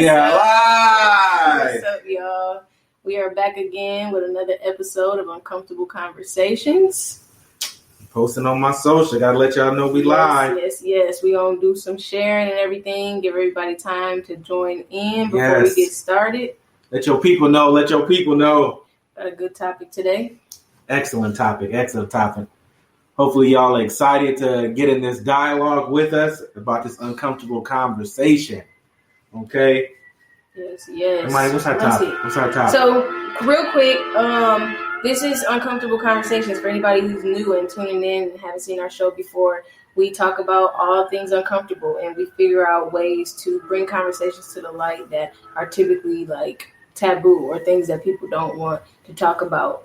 We are live. What's up, y'all? We are back again with another episode of Uncomfortable Conversations. Posting on my social. Gotta let y'all know we live. Yes. We gonna do some sharing and everything. Give everybody time to join in before we get started. Let your people know. Got a good topic today. Excellent topic. Hopefully y'all are excited to get in this dialogue with us about this uncomfortable conversation. Okay? Yes. Mike, what's our topic? So, real quick, this is Uncomfortable Conversations. For anybody who's new and tuning in and haven't seen our show before, we talk about all things uncomfortable and we figure out ways to bring conversations to the light that are typically like taboo or things that people don't want to talk about.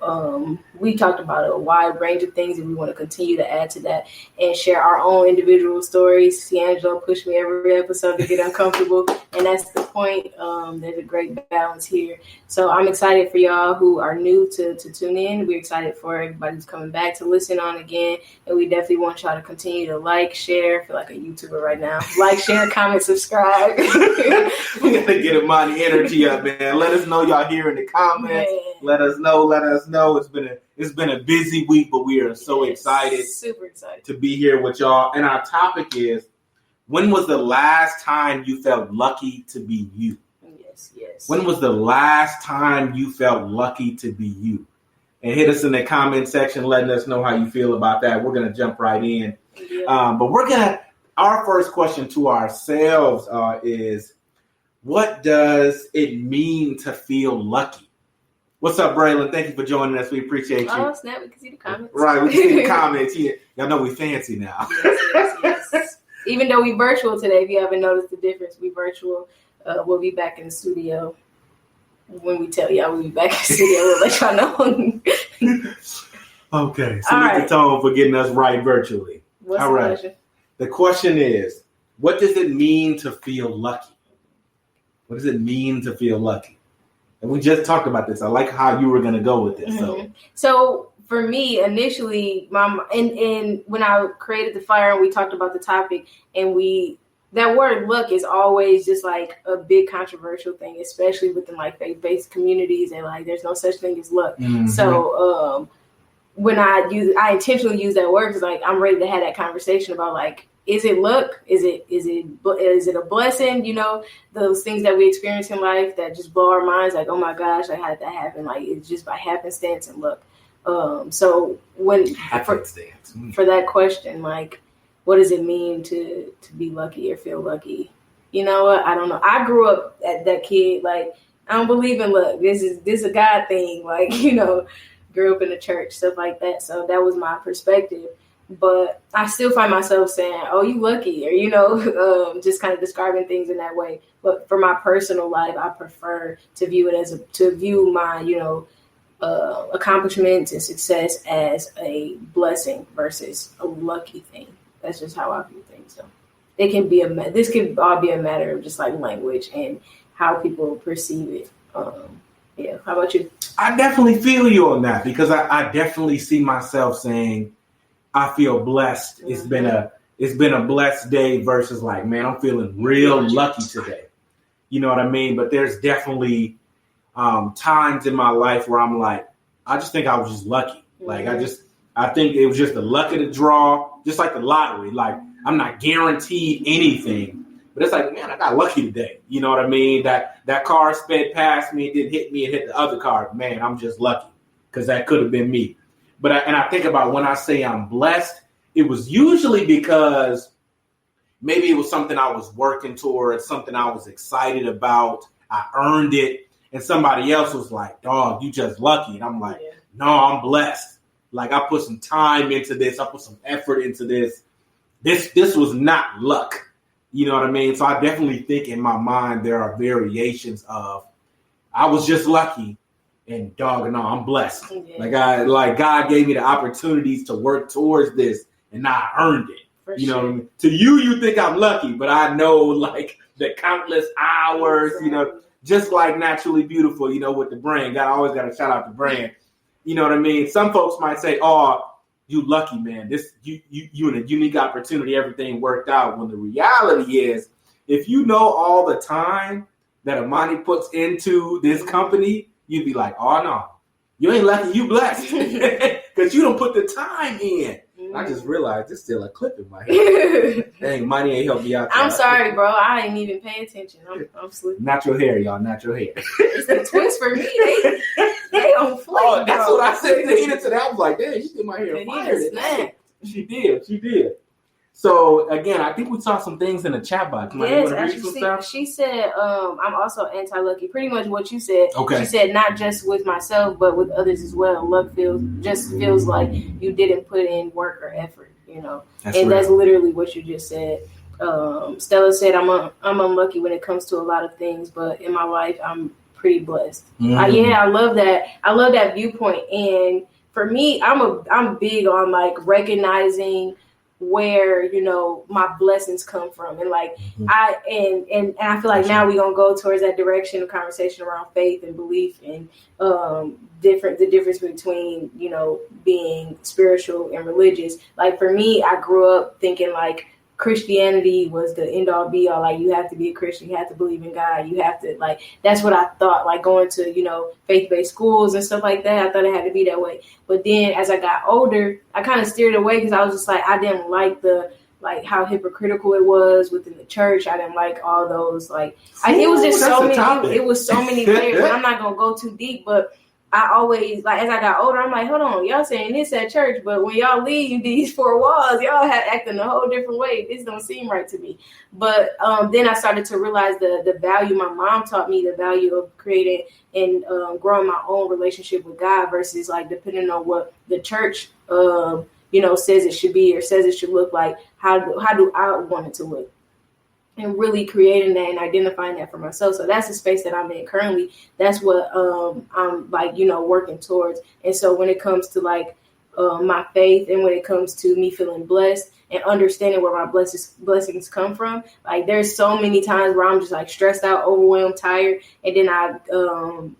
We talked about a wide range of things and we want to continue to add to that and share our own individual stories. D'Angelo pushed me every episode to get uncomfortable, and that's the point. There's a great balance here. So I'm excited for y'all who are new to tune in. We're excited for everybody who's coming back to listen on again, and we definitely want y'all to continue to like, share. I feel like a YouTuber right now. Like, share, comment, subscribe. We got to get my energy up, man. Let us know y'all here in the comments. Man. Let us know. It's been a busy week, but we are so excited. Super excited to be here with y'all. And our topic is, when was the last time you felt lucky to be you? Yes. When was the last time you felt lucky to be you? And hit us in the comment section, letting us know how you feel about that. We're going to jump right in. Yeah. But our first question to ourselves is, what does it mean to feel lucky? What's up, Braylon? Thank you for joining us. We appreciate you. Oh, snap. We can see the comments. Right, we can see the comments. Yeah. Y'all know we fancy now. Yes. Even though we virtual today, if you haven't noticed the difference, we virtual. We'll be back in the studio. When we tell y'all we'll be back in the studio, we'll let y'all know. Okay, salute the tone for getting us right virtually. What's the question? The question is, what does it mean to feel lucky? What does it mean to feel lucky? And we just talked about this. I like how you were going to go with this. Mm-hmm. So for me, initially, and when I created the fire and we talked about the topic, and that word luck is always just like a big controversial thing, especially within like faith-based communities, and like there's no such thing as luck. Mm-hmm. So when I intentionally use that word because like I'm ready to have that conversation about like, is it luck? Is it a blessing? You know, those things that we experience in life that just blow our minds. Like, oh my gosh, I had that happen. Like, it's just by happenstance and luck. So when for that question, like, what does it mean to be lucky or feel lucky? You know what? I don't know. I grew up at that kid. Like, I don't believe in luck. This is a God thing. Like, you know, grew up in the church, stuff like that. So that was my perspective. But I still find myself saying, oh, you lucky, or, you know, just kind of describing things in that way. But for my personal life, I prefer to view my, you know, accomplishments and success as a blessing versus a lucky thing. That's just how I view things. So it can be this could all be a matter of just like language and how people perceive it. Yeah. How about you? I definitely feel you on that because I definitely see myself saying, I feel blessed. Mm-hmm. It's been a blessed day versus like, man, I'm feeling real lucky today. You know what I mean? But there's definitely times in my life where I'm like, I just think I was just lucky. Mm-hmm. Like I think it was just the luck of the draw, just like the lottery. Like I'm not guaranteed anything, but it's like, man, I got lucky today. You know what I mean? That car sped past me, it didn't hit me, it hit the other car. Man, I'm just lucky because that could have been me. But I think about when I say I'm blessed, it was usually because maybe it was something I was working towards, something I was excited about. I earned it. And somebody else was like, dog, you just lucky. And I'm like, no, I'm blessed. Like I put some time into this. I put some effort into this. This was not luck. You know what I mean? So I definitely think in my mind there are variations of I was just lucky. And dog, no, I'm blessed. Yeah. Like God gave me the opportunities to work towards this, and I earned it. For you know sure. what I mean? To you think I'm lucky, but I know like the countless hours, you know, just like Naturally Beautiful, you know, with the brand. Always got to shout out the brand. You know what I mean? Some folks might say, "Oh, you lucky, man. This you in a unique opportunity. Everything worked out." When the reality is, if you know all the time that Amani puts into this company, you'd be like, oh no, you ain't lucky, you blessed. Because you don't put the time in. I just realized there's still a clip in my head. Dang, Money ain't helped me out. I'm sorry, bro. I ain't even paying attention. I'm sleeping. Natural hair, y'all. Natural hair. It's the twins for me. They on fleek. Oh, that's what I said to Hina today. I was like, dang, she did my hair fire. She did. So again, I think we saw some things in the chat box. Yes, actually, she said, I'm also anti-lucky. Pretty much what you said. Okay. She said not just with myself, but with others as well. Luck feels like you didn't put in work or effort, you know. That's literally what you just said. Stella said, I'm unlucky when it comes to a lot of things, but in my life, I'm pretty blessed. Mm-hmm. I love that. I love that viewpoint. And for me, I'm big on like recognizing where, you know, my blessings come from. And like I feel like now we're gonna go towards that direction of conversation around faith and belief and the difference between, you know, being spiritual and religious. Like for me, I grew up thinking like Christianity was the end all be all. Like you have to be a Christian, you have to believe in God, you have to, like, that's what I thought, like going to, you know, faith-based schools and stuff like that. I thought it had to be that way. But then as I got older, I kind of steered away because I was just like, I didn't like how hypocritical it was within the church. I didn't like all those, like, it was just so many, it was so many layers. I'm not gonna go too deep, but I always, like, as I got older, I'm like, hold on, y'all saying this at church, but when y'all leave these four walls, y'all acting a whole different way. This don't seem right to me. But then I started to realize the value my mom taught me, the value of creating and growing my own relationship with God versus like depending on what the church, you know, says it should be or says it should look like. How do I want it to look? And really creating that and identifying that for myself. So that's the space that I'm in currently. That's what I'm like, you know, working towards. And so when it comes to like my faith and when it comes to me feeling blessed and understanding where my blessings come from, like there's so many times where I'm just like stressed out, overwhelmed, tired. And then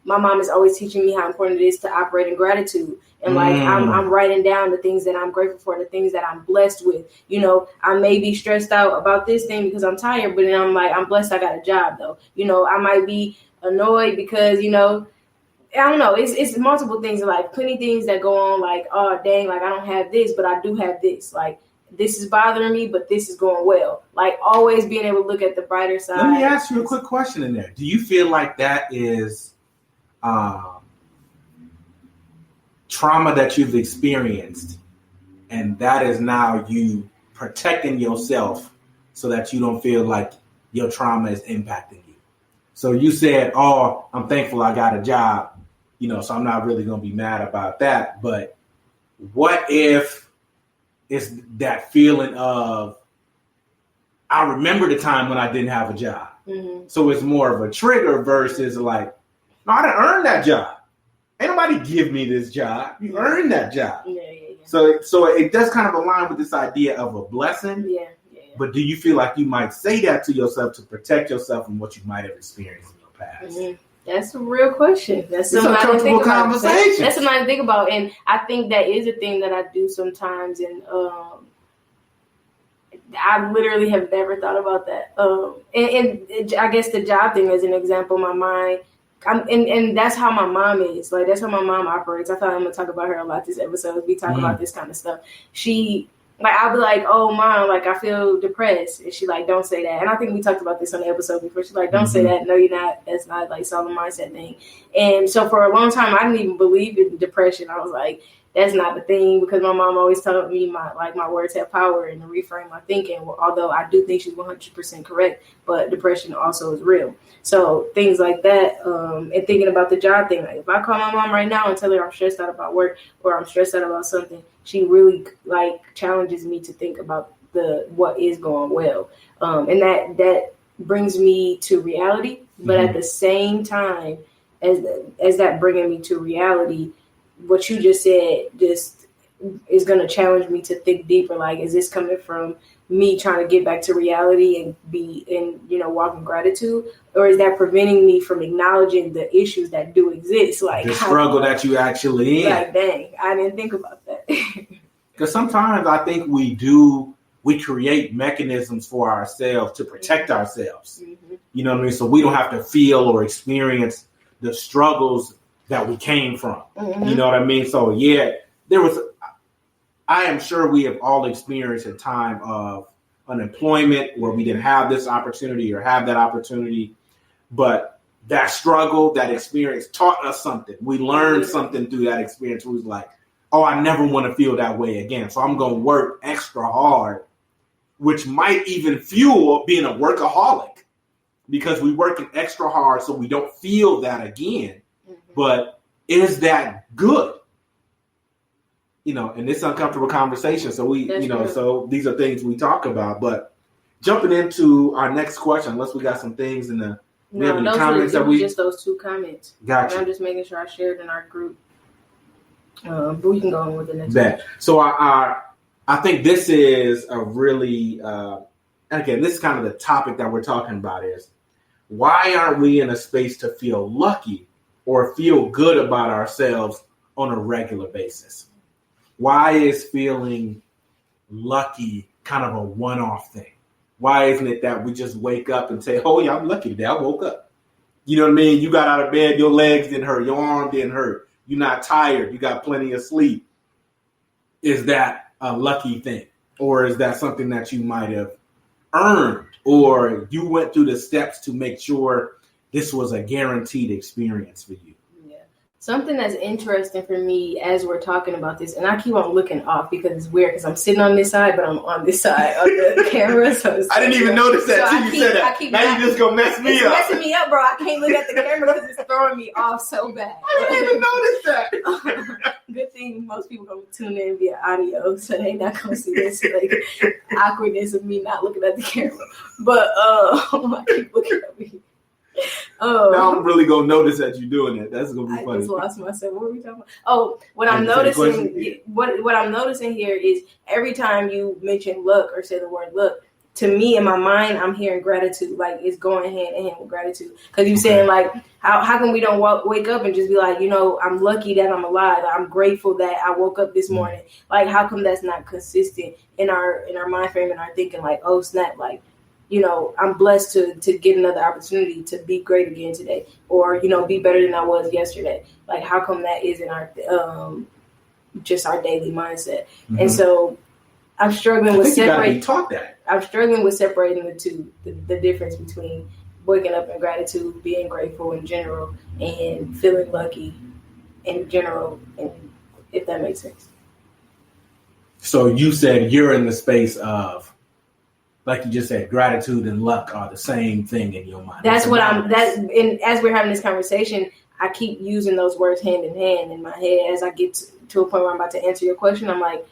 my mom is always teaching me how important it is to operate in gratitude. And like I'm writing down the things that I'm grateful for, the things that I'm blessed with. You know, I may be stressed out about this thing because I'm tired, but then I'm like, I'm blessed I got a job though. You know, I might be annoyed because, you know, I don't know. It's multiple things in life, plenty things that go on like, oh, dang, like I don't have this, but I do have this. Like this is bothering me, but this is going well. Like always being able to look at the brighter side. Let me ask you a quick question in there. Do you feel like that is trauma that you've experienced, and that is now you protecting yourself so that you don't feel like your trauma is impacting you? So you said, oh, I'm thankful I got a job, you know, so I'm not really going to be mad about that. But what if it's that feeling of, I remember the time when I didn't have a job. Mm-hmm. So it's more of a trigger versus like, no, I didn't earn that job. Ain't nobody give me this job. You earned that job. Yeah. So it does kind of align with this idea of a blessing. Yeah. But do you feel like you might say that to yourself to protect yourself from what you might have experienced in your past? Mm-hmm. That's a real question. That's something to think about. That's something to think about. And I think that is a thing that I do sometimes. And I literally have never thought about that. And I guess the job thing is an example. My mind. And that's how my mom is. Like, that's how my mom operates. I thought I'm going to talk about her a lot this episode. We talk about this kind of stuff. She, like, I'll be like, oh, Mom, like, I feel depressed. And she, like, don't say that. And I think we talked about this on the episode before. She's like, don't say that. No, you're not. That's not, like, solid mindset thing. And so for a long time, I didn't even believe in depression. I was like, that's not the thing, because my mom always told me my words have power and to reframe my thinking. Well, although I do think she's 100% correct, but depression also is real. So things like that, and thinking about the job thing. Like if I call my mom right now and tell her I'm stressed out about work or I'm stressed out about something, she really like challenges me to think about what is going well, and that brings me to reality. But at the same time, as that bringing me to reality, what you just said just is going to challenge me to think deeper. Like, is this coming from me trying to get back to reality and walk in gratitude? Or is that preventing me from acknowledging the issues that do exist? Like the struggle that you actually in. Like, dang, I didn't think about that. Because sometimes I think we create mechanisms for ourselves to protect ourselves. Mm-hmm. You know what I mean? So we don't have to feel or experience the struggles that we came from. Mm-hmm. You know what I mean? So yeah, I am sure we have all experienced a time of unemployment where we didn't have this opportunity or have that opportunity, but that struggle, that experience taught us something. We learned something through that experience. We was like, oh, I never want to feel that way again. So I'm going to work extra hard, which might even fuel being a workaholic because we working extra hard so we don't feel that again. Mm-hmm. But is that good? You know, and it's uncomfortable conversation. So so these are things we talk about. But jumping into our next question, unless we got some things in the comments just those 2 comments. Gotcha. I'm just making sure I shared in our group. But we can go on with the next one. So I think this is a really and again, this is kind of the topic that we're talking about is why aren't we in a space to feel lucky or feel good about ourselves on a regular basis? Why is feeling lucky kind of a one-off thing? Why isn't it that we just wake up and say, oh, yeah, I'm lucky today. I woke up. You know what I mean? You got out of bed, your legs didn't hurt, your arm didn't hurt. You're not tired. You got plenty of sleep. Is that a lucky thing? Or is that something that you might have earned? Or you went through the steps to make sure this was a guaranteed experience for you? Something that's interesting for me as we're talking about this, and I keep on looking off because it's weird because I'm sitting on this side, but I'm on this side of the camera. So I didn't even notice that until you said that. Now you just gonna mess me up. It's messing me up, bro. I can't look at the camera because it's throwing me off so bad. I didn't even notice that. Good thing most people gonna tune in via audio, so they not gonna see this like awkwardness of me not looking at the camera. But I keep looking at me. Now I'm really gonna notice that you're doing it. That's gonna be funny. I just lost myself. What were we talking about? Oh, what I'm noticing here is every time you mention luck or say the word luck, to me in my mind, I'm hearing gratitude. Like it's going hand in hand with gratitude. Because you're saying like, how come we don't wake up and just be like, you know, I'm lucky that I'm alive. I'm grateful that I woke up this morning. Like how come that's not consistent in our mind frame and our thinking? Like, oh snap, like. You know, I'm blessed to get another opportunity to be great again today, or you know, be better than I was yesterday. Like, how come that isn't our just our daily mindset? Mm-hmm. And so, I'm struggling with separating. I'm struggling with separating the two, the difference between waking up in gratitude, being grateful in general, and feeling lucky in general, and if that makes sense. So you said you're in the space of. Like you just said, gratitude and luck are the same thing in your mind. That's what and as we're having this conversation, I keep using those words hand in hand in my head as I get to a point where I'm about to answer your question. I'm like,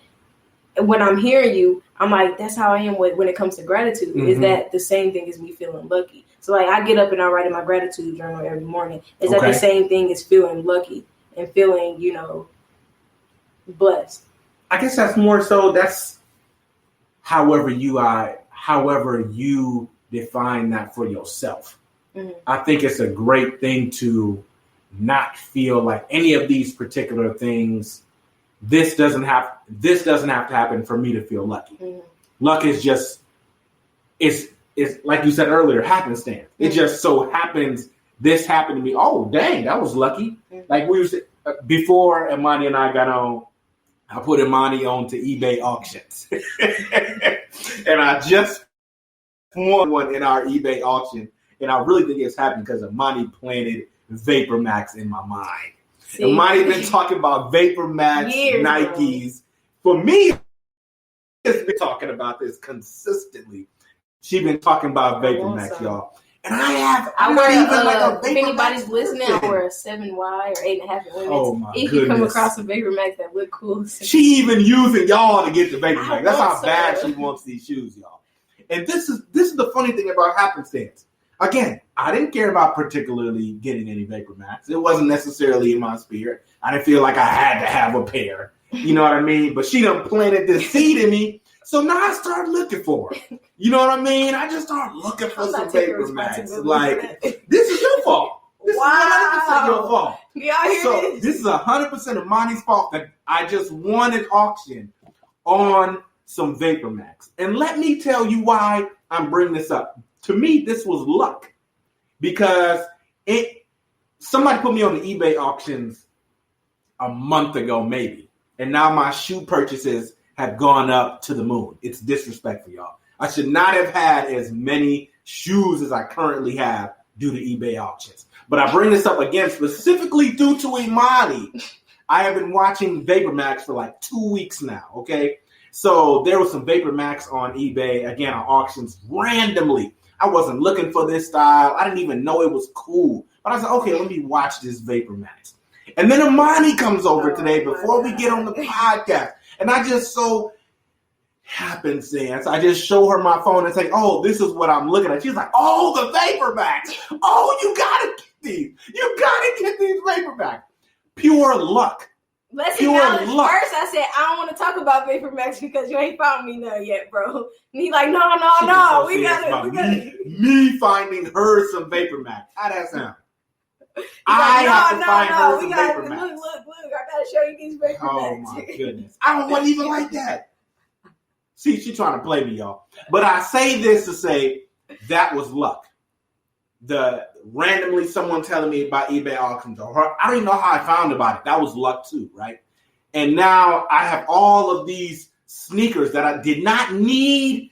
when I'm hearing you, I'm like, that's how I am when it comes to gratitude. Mm-hmm. Is that the same thing as me feeling lucky? So like I get up and I write in my gratitude journal every morning. Is that the same thing as feeling lucky and feeling, you know, blessed? I guess that's more so that's however you define that for yourself. Mm-hmm. I think it's a great thing to not feel like any of these particular things. This doesn't have to happen for me to feel lucky. Mm-hmm. Luck is just it's like you said earlier, happenstance. Mm-hmm. It just so happens this happened to me. Oh dang, that was lucky. Mm-hmm. Like we was before Imani and I got on. I put Imani on to eBay auctions. And I just won one in our eBay auction. And I really think it's happened because Imani planted Vapor Max in my mind. Imani been talking about Vapor Max, Nikes. For me, she's been talking about this consistently. She's been talking about Vapor Max, y'all. And I'm not even like a Vapor Max. If anybody's listening, I wear a 7Y or 8.5 limits. Oh my if goodness. You come across a Vapor Max that look cool. She even using y'all to get the Vapor Max. That's how bad she wants these shoes, y'all. And this is the funny thing about happenstance. Again, I didn't care about particularly getting any Vapor Max. It wasn't necessarily in my spirit. I didn't feel like I had to have a pair. You know what I mean? But she done planted this seed in me. So now I started looking for her. You know what I mean? I just started looking for some Vapor Max. Like, this is your fault. This is 100% your fault. So this is 100% of Monty's fault that I just won an auction on some Vapor Max. And let me tell you why I'm bringing this up. To me, this was luck. because somebody put me on the eBay auctions a month ago, maybe, and now my shoe purchases have gone up to the moon. It's disrespectful, y'all. I should not have had as many shoes as I currently have due to eBay auctions. But I bring this up again specifically due to Imani. I have been watching Vapor Max for like 2 weeks now, okay? So there was some Vapor Max on eBay, again, on auctions randomly. I wasn't looking for this style. I didn't even know it was cool. But I said, okay, let me watch this Vapor Max. And then Imani comes over today before we get on the podcast. And I just so happenstance, I just show her my phone and say, oh, this is what I'm looking at. She's like, oh, the Vapor Max. Oh, you got to get these. You got to get these Vapor Max. Pure luck. Listen, first I said, I don't want to talk about Vapor Max because you ain't found me none yet, bro. And he's like, no, we got it. Me finding her some Vapor Max. How that sound? I have to find her some Vapor Max. Look, I gotta show you these Vapor Max. Oh my goodness. I don't want even like that. See, she's trying to play me, y'all. But I say this to say that was luck. The randomly someone telling me about eBay auctions, or I don't even know how I found about it. That was luck too, right? And now I have all of these sneakers that I did not need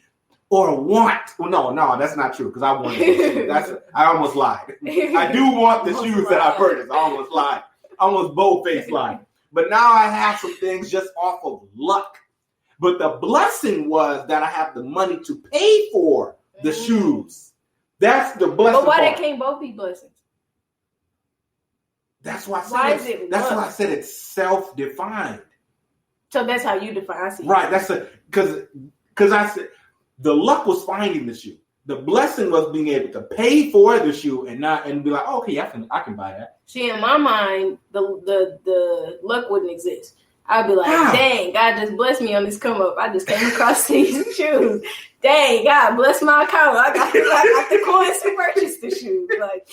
or want. Well, no, that's not true because I wanted them. I almost lied. I do want the shoes that I purchased. I almost lied. I almost bold-faced lied. But now I have some things just off of luck. But the blessing was that I have the money to pay for the shoes. That's the blessing. But why they can't both be blessings? That's why I said that's why I said it's self-defined. So that's how you define it. Right. That's because I said the luck was finding the shoe. The blessing was being able to pay for the shoe and be like, oh, okay, I can buy that. See, in my mind, the luck wouldn't exist. I'd be like, dang, God just blessed me on this come up. I just came across these shoes. Dang, God bless my account. I got the coins to purchase the shoes. Like,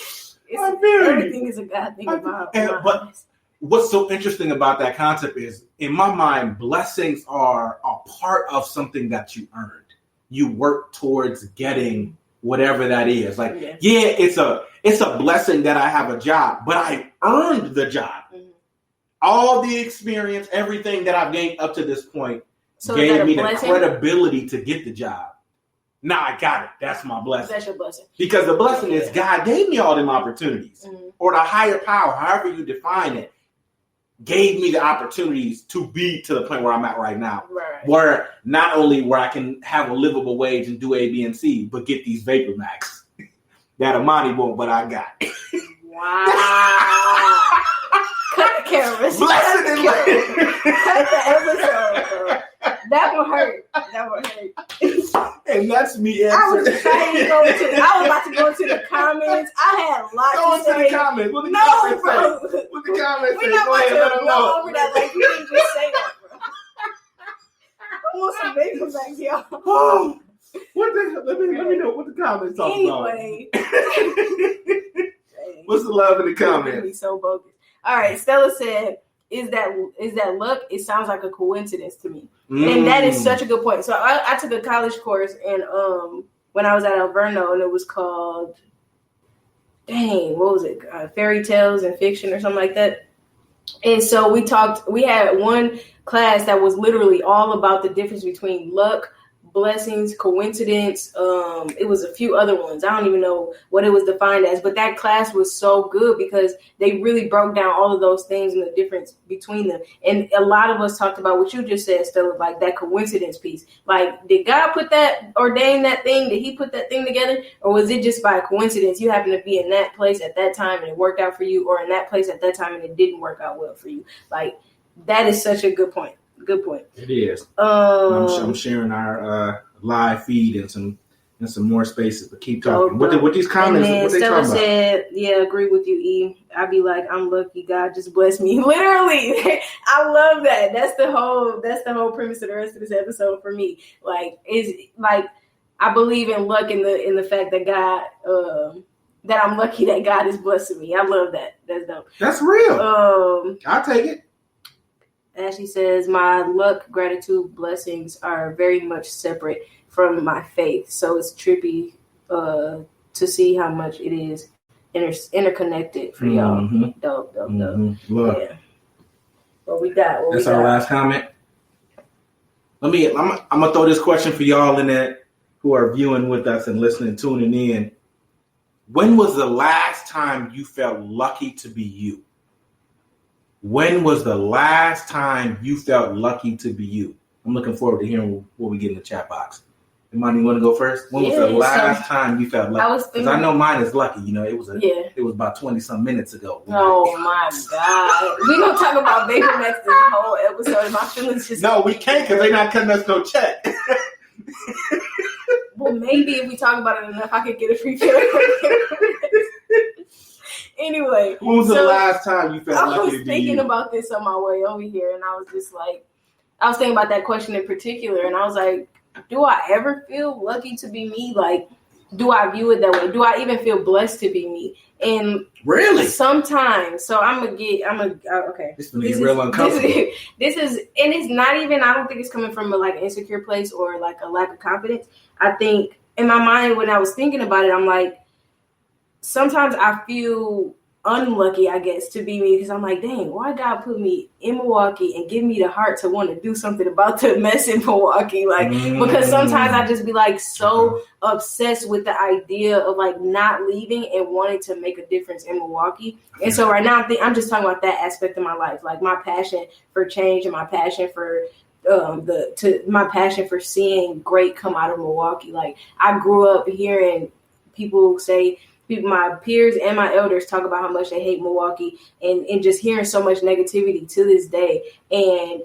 everything is a God thing about. But what's so interesting about that concept is, in my mind, blessings are a part of something that you earned. You work towards getting whatever that is. Like, it's a blessing that I have a job, but I earned the job. Mm-hmm. All the experience, everything that I've gained up to this point gave me the credibility to get the job. Now I got it. That's my blessing. That's your blessing. Because the blessing is God gave me all them opportunities. Mm-hmm. Or the higher power, however you define it, gave me the opportunities to be to the point where I'm at right now. Right. Where not only where I can have a livable wage and do A, B, and C, but get these Vapor Max. That Imani won't, but I got. Wow. Cut the cameras. Blessed and Cut the episode, bro. That one hurt. And that's me answering. I was about to go to the comments. I had lots to say. Go to the comments. What the comments say? What the comments say? Go ahead, let them know. Over that, like, you didn't just say that, bro. I want some Vapor Max, y'all. Oh, let me know what the comments talk about. Anyway. What's the love in the comments? Be so bogus. All right, Stella said, is that luck? It sounds like a coincidence to me. And that is such a good point. So I took a college course and when I was at Alverno, and it was called, what was it? Fairy Tales and Fiction or something like that. And so we had one class that was literally all about the difference between luck, blessings, coincidence. It was a few other ones. I don't even know what it was defined as, but that class was so good because they really broke down all of those things and the difference between them. And a lot of us talked about what you just said, Stella, like that coincidence piece. Like, did God ordain that thing? Did he put that thing together? Or was it just by coincidence? You happen to be in that place at that time and it worked out for you, or in that place at that time and it didn't work out well for you. Like, that is such a good point. Good point. It is. I'm sharing our live feed and some more spaces, but keep talking. What these comments? What they Stella talking about? said, "Yeah, agree with you, E. I'd be like, I'm lucky. God just blessed me. Literally, I love that. That's the whole premise of the rest of this episode for me. Like, I believe in luck in the fact that God, that I'm lucky that God is blessing me. I love that. That's dope. That's real. I'll take it. Ashley says, my luck, gratitude, blessings are very much separate from my faith. So it's trippy to see how much it is interconnected for y'all. Mm-hmm. Dope. Look, Yeah. What we got? That's our last comment. I'm gonna throw this question for y'all in there who are viewing with us and listening, tuning in. When was the last time you felt lucky to be you? When was the last time you felt lucky to be you? I'm looking forward to hearing what we get in the chat box. Anybody want to go first? When was the last time you felt lucky? Because I know mine is lucky. You know, it was about 20-some minutes ago. Oh my God. We're going to talk about Baby Max this whole episode. And my feelings just... No, we can't because they're not cutting us no check. Well, maybe if we talk about it enough, I could get a free fill. Anyway. When was the last time you felt lucky to be you? I was thinking about this on my way over here, and I was just like, I was thinking about that question in particular, and I was like, do I ever feel lucky to be me? Like, do I view it that way? Do I even feel blessed to be me? And really, sometimes. So okay. This is real uncomfortable. This is, and it's not even. I don't think it's coming from an insecure place or like a lack of confidence. I think in my mind when I was thinking about it, I'm like, sometimes I feel unlucky, I guess, to be me because I'm like, dang, why God put me in Milwaukee and give me the heart to want to do something about the mess in Milwaukee? Like, because sometimes I just be like so obsessed with the idea of like not leaving and wanting to make a difference in Milwaukee. And so right now I'm just talking about that aspect of my life, like my passion for change and my passion for my passion for seeing great come out of Milwaukee. Like, I grew up hearing people say, my peers and my elders talk about how much they hate Milwaukee and just hearing so much negativity to this day. And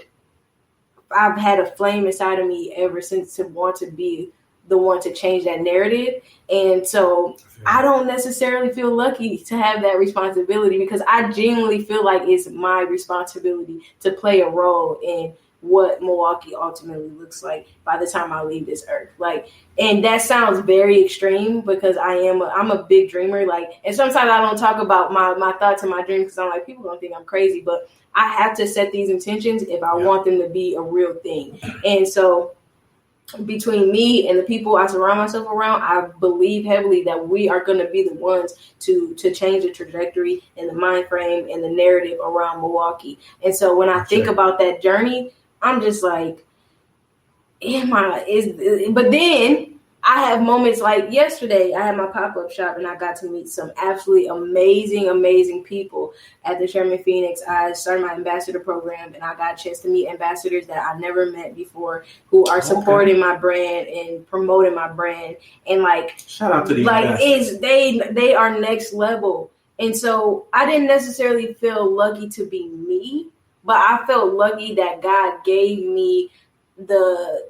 I've had a flame inside of me ever since to want to be the one to change that narrative. And so I don't necessarily feel lucky to have that responsibility because I genuinely feel like it's my responsibility to play a role in what Milwaukee ultimately looks like by the time I leave this earth. Like, and that sounds very extreme because I'm a big dreamer. Like, and sometimes I don't talk about my thoughts and my dreams because I'm like, people don't think I'm crazy, but I have to set these intentions if I want them to be a real thing. And so between me and the people I surround myself around, I believe heavily that we are going to be the ones to change the trajectory and the mind frame and the narrative around Milwaukee. And so when I think about that journey, I'm just like, but then I have moments like yesterday, I had my pop-up shop and I got to meet some absolutely amazing people at the Sherman Phoenix. I started my ambassador program and I got a chance to meet ambassadors that I never met before who are supporting my brand and promoting my brand. And like, shout out to these they are next level. And so I didn't necessarily feel lucky to be me, but I felt lucky that God gave me the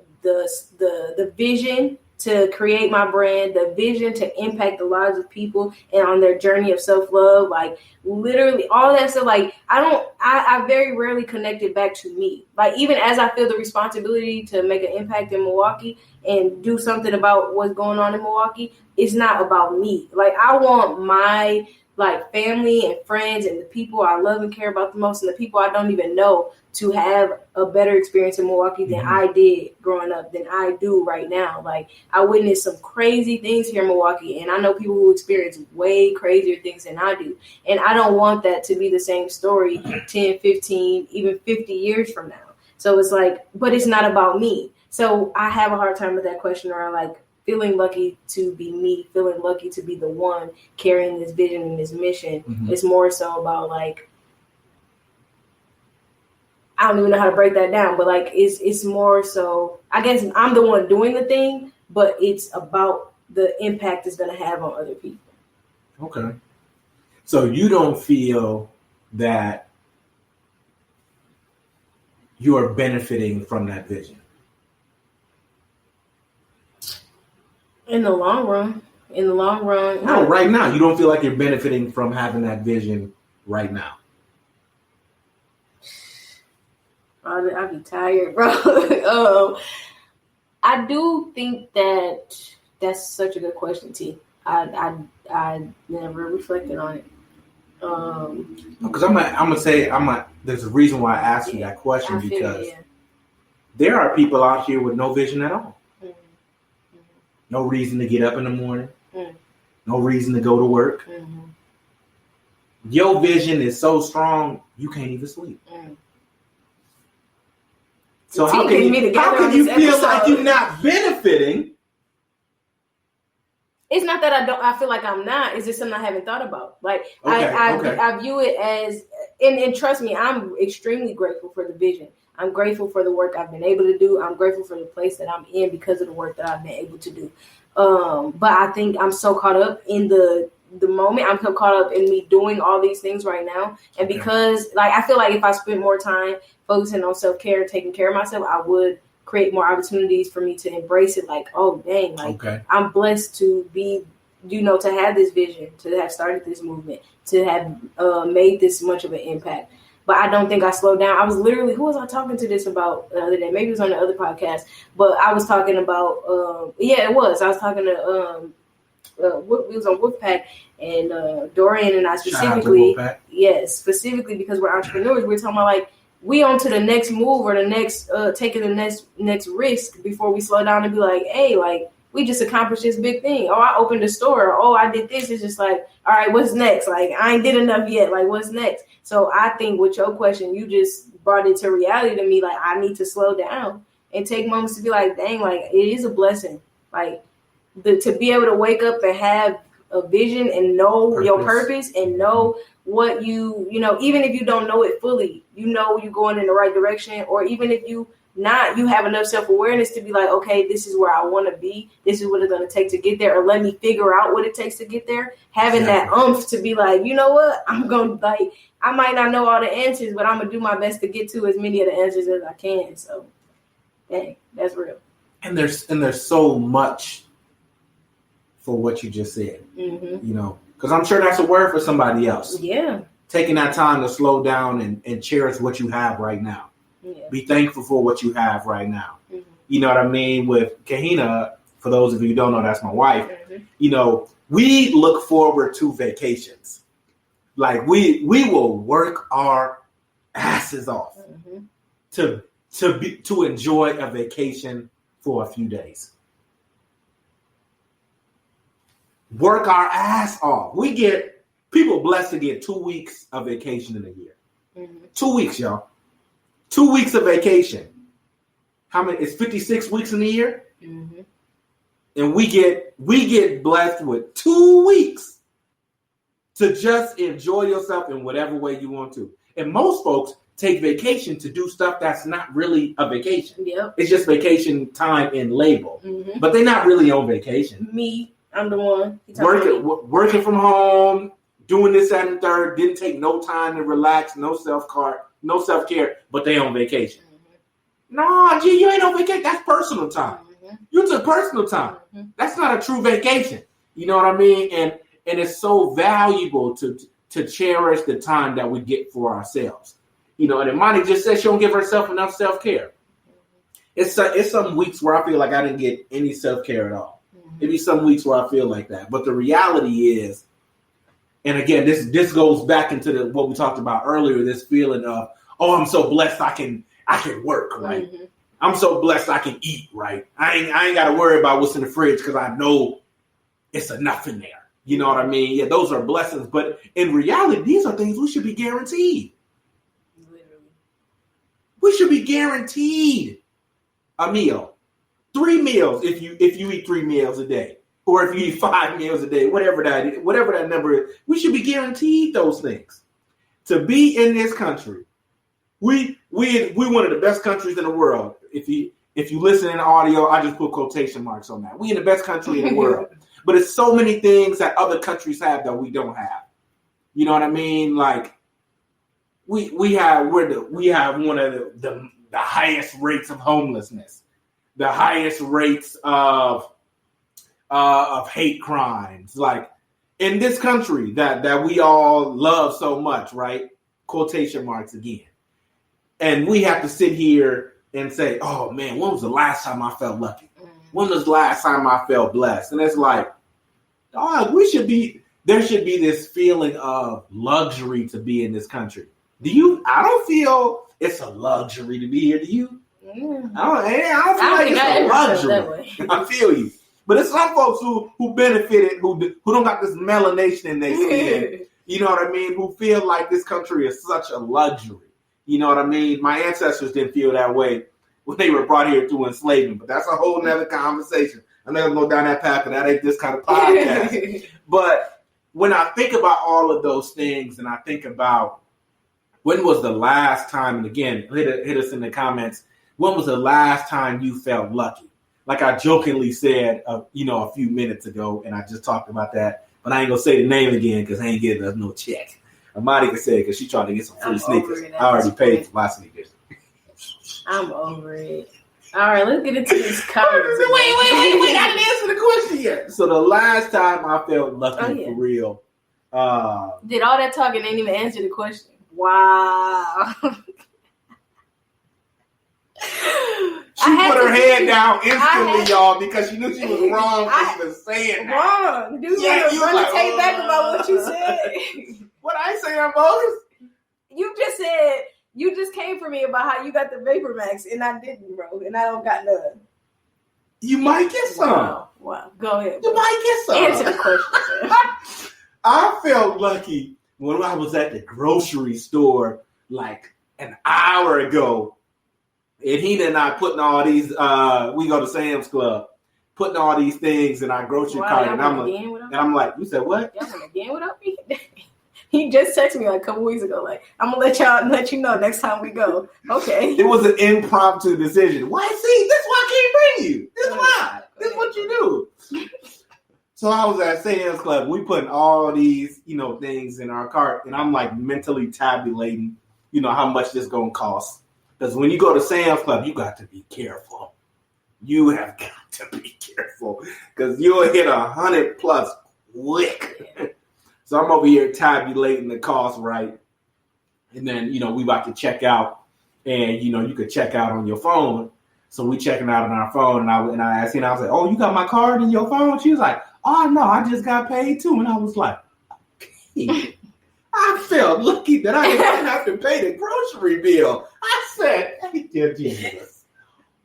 vision to create my brand, the vision to impact the lives of people and on their journey of self-love. Like, literally all that stuff. Like, I very rarely connect it back to me. Like, even as I feel the responsibility to make an impact in Milwaukee and do something about what's going on in Milwaukee, it's not about me. Like, I want my family and friends and the people I love and care about the most and the people I don't even know to have a better experience in Milwaukee than I did growing up, than I do right now. Like, I witnessed some crazy things here in Milwaukee, and I know people who experience way crazier things than I do. And I don't want that to be the same story 10, 15, even 50 years from now. So it's like, but it's not about me. So I have a hard time with that question around like, feeling lucky to be me, feeling lucky to be the one carrying this vision and this mission. It's more so about like, I don't even know how to break that down, but like it's more so, I guess I'm the one doing the thing, but it's about the impact it's going to have on other people. Okay. So you don't feel that you're benefiting from that vision? In the long run. No, right now. You don't feel like you're benefiting from having that vision right now? I'd be tired, bro. I do think that's such a good question, T. I never reflected on it. Because I'm gonna say there's a reason why I asked you that question because there are people out here with no vision at all. No reason to get up in the morning. No reason to go to work. your vision is so strong, you can't even sleep. So how can you feel like you're not benefiting? It's not that I feel like I'm not. It's just something I haven't thought about. Like I view it as, and trust me, I'm extremely grateful for the vision. I'm grateful for the work I've been able to do. I'm grateful for the place that I'm in because of the work that I've been able to do. But I think I'm so caught up in the moment. I'm so caught up in me doing all these things right now. And because I feel like if I spent more time focusing on self-care and taking care of myself, I would create more opportunities for me to embrace it. Like, oh dang, I'm blessed to be, to have this vision, to have started this movement, to have made this much of an impact. But I don't think I slowed down. I was literally, who was I talking to this about the other day? Maybe it was on the other podcast, but I was talking about, I was talking to, it was on Wolfpack, and Dorian and I specifically, specifically because we're entrepreneurs, we're talking about we on to the next move or the next, taking the next risk before we slow down and be like, hey, we just accomplished this big thing. Oh, I opened a store. Oh, I did this. It's just all right, what's next? I ain't did enough yet. What's next? So I think with your question, you just brought it to reality to me. I need to slow down and take moments to be dang, it is a blessing. To be able to wake up and have a vision and know your purpose and know what even if you don't know it fully, you're going in the right direction, or even if you have enough self-awareness to be okay, this is where I want to be. This is what it's going to take to get there, or let me figure out what it takes to get there. Having that oomph to be you know what, I'm going to I might not know all the answers, but I'm going to do my best to get to as many of the answers as I can. So, dang, that's real. And there's so much for what you just said, because I'm sure that's a word for somebody else. Yeah. Taking that time to slow down and cherish what you have right now. Yeah. Be thankful for what you have right now. Mm-hmm. You know what I mean? With Kahina, for those of you who don't know, that's my wife. Mm-hmm. We look forward to vacations. We will work our asses off to enjoy a vacation for a few days. Work our ass off. We get people blessed to get 2 weeks of vacation in a year. Mm-hmm. 2 weeks, y'all. 2 weeks of vacation. How many? It's 56 weeks in a year, and we get blessed with 2 weeks to just enjoy yourself in whatever way you want to. And most folks take vacation to do stuff that's not really a vacation. Yep. It's just vacation time in label, but they're not really on vacation. Me, I'm the one working from home, doing this, that, and third. Didn't take no time to relax, no self-care, but they on vacation. No, G, you ain't on vacation. That's personal time. You took personal time. That's not a true vacation. You know what I mean? And it's so valuable to cherish the time that we get for ourselves. And Imani just said she don't give herself enough self-care. It's some weeks where I feel like I didn't get any self-care at all. Maybe some weeks where I feel like that. But the reality is, and again, this goes back into what we talked about earlier, this feeling of, oh, I'm so blessed I can work, right? I'm so blessed I can eat, right? I ain't got to worry about what's in the fridge because I know it's enough in there. You know what I mean? Yeah, those are blessings. But in reality, these are things we should be guaranteed. Literally. We should be guaranteed a meal. 3 meals if you eat 3 meals a day. Or if you eat 5 meals a day, whatever that number is. We should be guaranteed those things. To be in this country, we one of the best countries in the world. If you listen in audio, I just put quotation marks on that. We in the best country in the world. But it's so many things that other countries have that we don't have. You know what I mean? We have one of the highest rates of homelessness, the highest rates of hate crimes. In this country that we all love so much, right? Quotation marks again. And we have to sit here and say, oh man, when was the last time I felt lucky? When was the last time I felt blessed? And it's there should be this feeling of luxury to be in this country. I don't feel it's a luxury to be here. Do you? I don't feel like it's a luxury. I feel you. But it's some folks who benefited, who don't got this melanation in their skin, You know what I mean? Who feel like this country is such a luxury. You know what I mean? My ancestors didn't feel that way when they were brought here through enslavement, but that's a whole nother conversation. I'm not gonna go down that path, and that ain't this kind of podcast. But when I think about all of those things, and I think about when was the last time, and again, hit us in the comments, when was the last time you felt lucky? Like I jokingly said, a few minutes ago, and I just talked about that, but I ain't gonna say the name again because I ain't getting us no check. Amadi can say it because she trying to get some free sneakers. I already paid for my sneakers. I'm over it. All right, let's get into these comments. Wait! I didn't answer the question yet. So the last time I felt lucky for real. Did all that talking didn't even answer the question. Wow. She put her head down instantly, y'all, because she knew she was wrong for even saying that. Wrong. Dude, run the tape back about what you said. What I say, I'm bogus? You just said, you just came for me about how you got the Vapor Max, and I didn't, bro, and I don't got none. You might get some. Wow. Go ahead. You might get some. Answer the question. I felt lucky when I was at the grocery store like an hour ago, and he and I putting all these, we go to Sam's Club, putting all these things in our grocery cart, and I'm like, you said what? Y'all want again without me? He just texted me like a couple weeks ago, like, I'm gonna let you know next time we go. Okay. It was an impromptu decision. Why? See, this is why I can't bring you. This is why. This is what you do. So I was at Sam's Club. We putting all these, things in our cart, and I'm like mentally tabulating, how much this gonna cost. Because when you go to Sam's Club, you got to be careful. You have got to be careful because you'll hit 100 plus quick. So I'm over here tabulating the cost, right? And then, we about to check out, and, you could check out on your phone. So we checking out on our phone, and I asked her, I was like, oh, you got my card in your phone? She was like, oh, no, I just got paid too. And I was like, okay. I felt lucky that I didn't have to pay the grocery bill. I said, thank you, Jesus.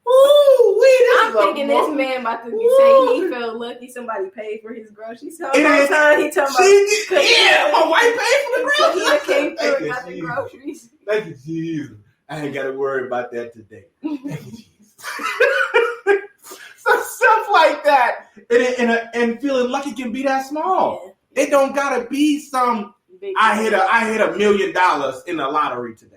Ooh, I'm thinking this man about to say he felt lucky somebody paid for his groceries. So he told my wife paid for the groceries. He came through and got the groceries. Thank you, Jesus. I ain't got to worry about that today. Thank you, Jesus. So stuff like that, and feeling lucky can be that small. Yeah. It don't gotta be some. I hit $1 million in the lottery today.